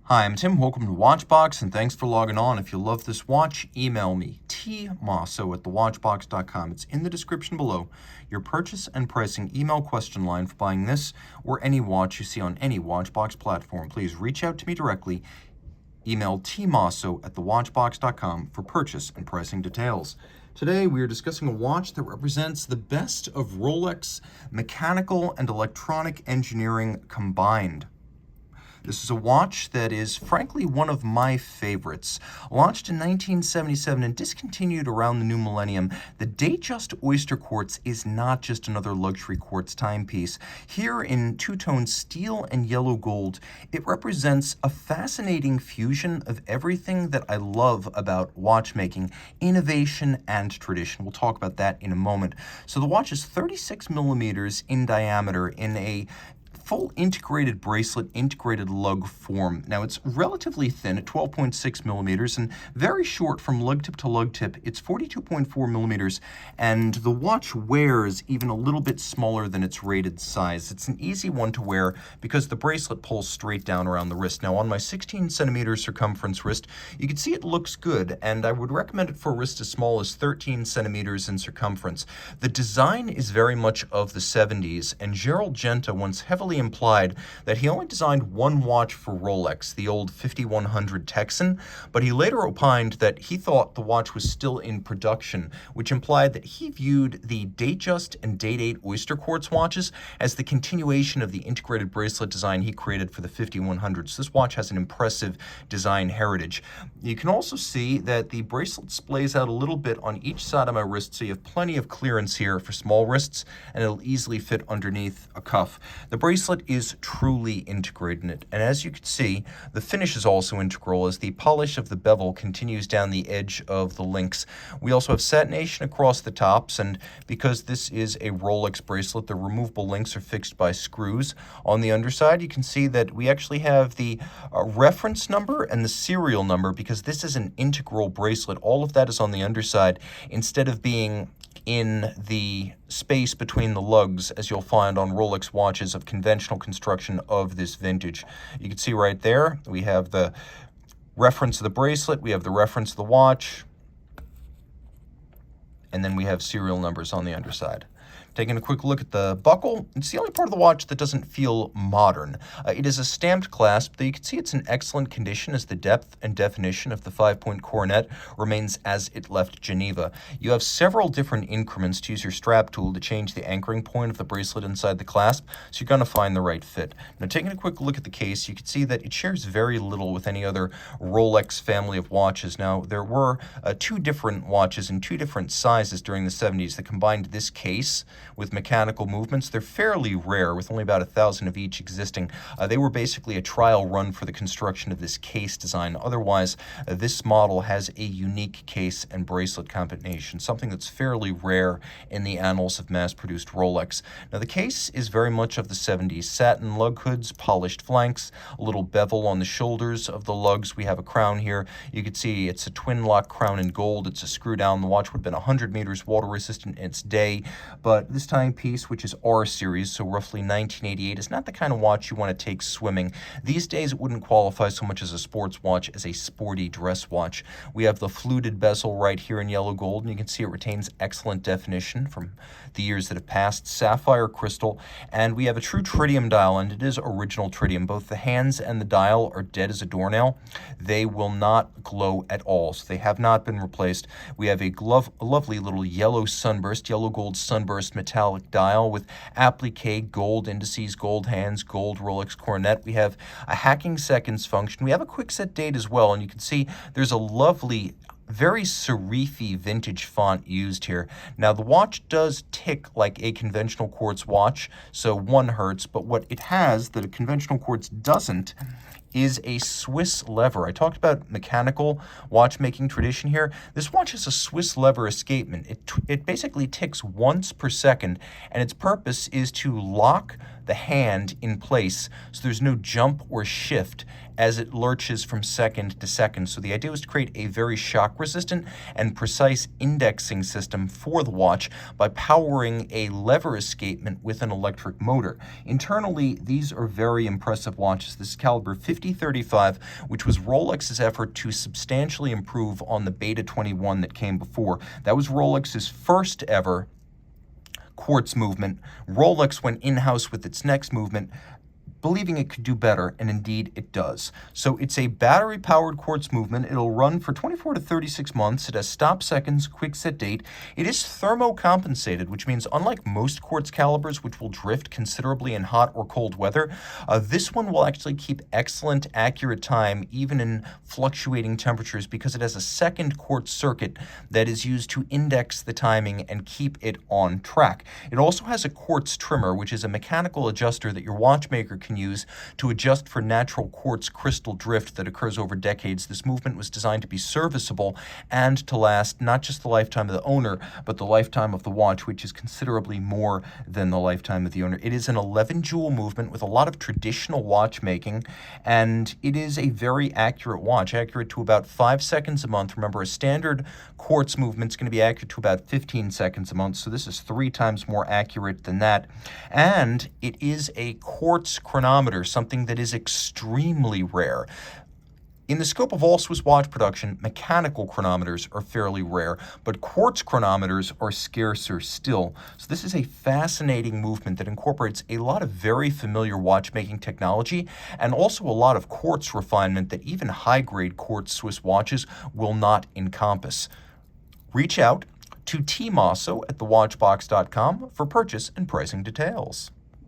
Hi, I'm Tim. Welcome to Watchbox, and thanks for logging on. If you love this watch, email me, tmosso@thewatchbox.com. It's in the description below. Your purchase and pricing email question line for buying this or any watch you see on any Watchbox platform. Please reach out to me directly. Email tmosso@thewatchbox.com for purchase and pricing details. Today, we are discussing a watch that represents the best of Rolex mechanical and electronic engineering combined. This is a watch that is, frankly, one of my favorites. Launched in 1977 and discontinued around the new millennium, the Datejust Oysterquartz is not just another luxury quartz timepiece. Here in two-tone steel and yellow gold, it represents a fascinating fusion of everything that I love about watchmaking, innovation and tradition. We'll talk about that in a moment. So the watch is 36 millimeters in diameter in a full integrated bracelet, integrated lug form. Now it's relatively thin at 12.6 millimeters and very short from lug tip to lug tip. It's 42.4 millimeters, and the watch wears even a little bit smaller than its rated size. It's an easy one to wear because the bracelet pulls straight down around the wrist. Now on my 16 centimeter circumference wrist, you can see it looks good, and I would recommend it for a wrist as small as 13 centimeters in circumference. The design is very much of the 70s, and Gerald Genta once heavily implied that he only designed one watch for Rolex, the old 5100 Texan, but he later opined that he thought the watch was still in production, which implied that he viewed the Datejust and Date8 Oysterquartz watches as the continuation of the integrated bracelet design he created for the 5100. So this watch has an impressive design heritage. You can also see that the bracelet splays out a little bit on each side of my wrist, so you have plenty of clearance here for small wrists, and it'll easily fit underneath a cuff. The bracelet is truly integrated in it, and as you can see, the finish is also integral as the polish of the bevel continues down the edge of the links. We also have satination across the tops, and because this is a Rolex bracelet, the removable links are fixed by screws. On the underside, you can see that we actually have the reference number and the serial number because this is an integral bracelet. All of that is on the underside instead of being in the space between the lugs, as you'll find on Rolex watches of conventional construction of this vintage. You can see right there, we have the reference of the bracelet, we have the reference of the watch, and then we have serial numbers on the underside. Taking a quick look at the buckle, it's the only part of the watch that doesn't feel modern. It is a stamped clasp, though you can see it's in excellent condition as the depth and definition of the 5-point coronet remains as it left Geneva. You have several different increments to use your strap tool to change the anchoring point of the bracelet inside the clasp, so you're going to find the right fit. Now, taking a quick look at the case, you can see that it shares very little with any other Rolex family of watches. Now, there were two different watches in two different sizes during the 70s that combined this case with mechanical movements. They're fairly rare, with only about 1,000 of each existing. They were basically a trial run for the construction of this case design. Otherwise, this model has a unique case and bracelet combination, something that's fairly rare in the annals of mass-produced Rolex. Now, the case is very much of the 70s. Satin lug hoods, polished flanks, a little bevel on the shoulders of the lugs. We have a crown here. You can see it's a twin-lock crown in gold. It's a screw-down. The watch would have been 100 meters water-resistant in its day, but this timepiece, which is R series, so roughly 1988, is not the kind of watch you want to take swimming. These days, it wouldn't qualify so much as a sports watch as a sporty dress watch. We have the fluted bezel right here in yellow gold, and you can see it retains excellent definition from the years that have passed. Sapphire crystal, and we have a true tritium dial, and it is original tritium. Both the hands and the dial are dead as a doornail. They will not glow at all, so they have not been replaced. We have a lovely little yellow sunburst, yellow gold sunburst metallic dial with applique, gold indices, gold hands, gold Rolex coronet. We have a hacking seconds function. We have a quick set date as well, and you can see there's a lovely, very serify vintage font used here. Now, the watch does tick like a conventional quartz watch, so 1 hertz, but what it has that a conventional quartz doesn't is a Swiss lever. I talked about mechanical watchmaking tradition here. This watch has a Swiss lever escapement. It basically ticks once per second, and its purpose is to lock the hand in place so there's no jump or shift as it lurches from second to second. So the idea was to create a very shock resistant and precise indexing system for the watch by powering a lever escapement with an electric motor. Internally, these are very impressive watches. This is caliber 50 5035, which was Rolex's effort to substantially improve on the Beta 21 that came before. That was Rolex's first ever quartz movement. Rolex went in-house with its next movement, believing it could do better, and indeed it does. So it's a battery-powered quartz movement. It'll run for 24 to 36 months. It has stop seconds, quick set date. It is thermocompensated, which means unlike most quartz calibers, which will drift considerably in hot or cold weather, this one will actually keep excellent, accurate time even in fluctuating temperatures because it has a second quartz circuit that is used to index the timing and keep it on track. It also has a quartz trimmer, which is a mechanical adjuster that your watchmaker can use to adjust for natural quartz crystal drift that occurs over decades. This movement was designed to be serviceable and to last not just the lifetime of the owner, but the lifetime of the watch, which is considerably more than the lifetime of the owner. It is an 11-jewel movement with a lot of traditional watchmaking, and it is a very accurate watch, accurate to about 5 seconds a month. Remember, a standard quartz movement is going to be accurate to about 15 seconds a month, so this is 3 times more accurate than that. And it is a quartz chronometer, something that is extremely rare. In the scope of all Swiss watch production, mechanical chronometers are fairly rare, but quartz chronometers are scarcer still. So this is a fascinating movement that incorporates a lot of very familiar watchmaking technology and also a lot of quartz refinement that even high-grade quartz Swiss watches will not encompass. Reach out to Team Mosso at thewatchbox.com for purchase and pricing details.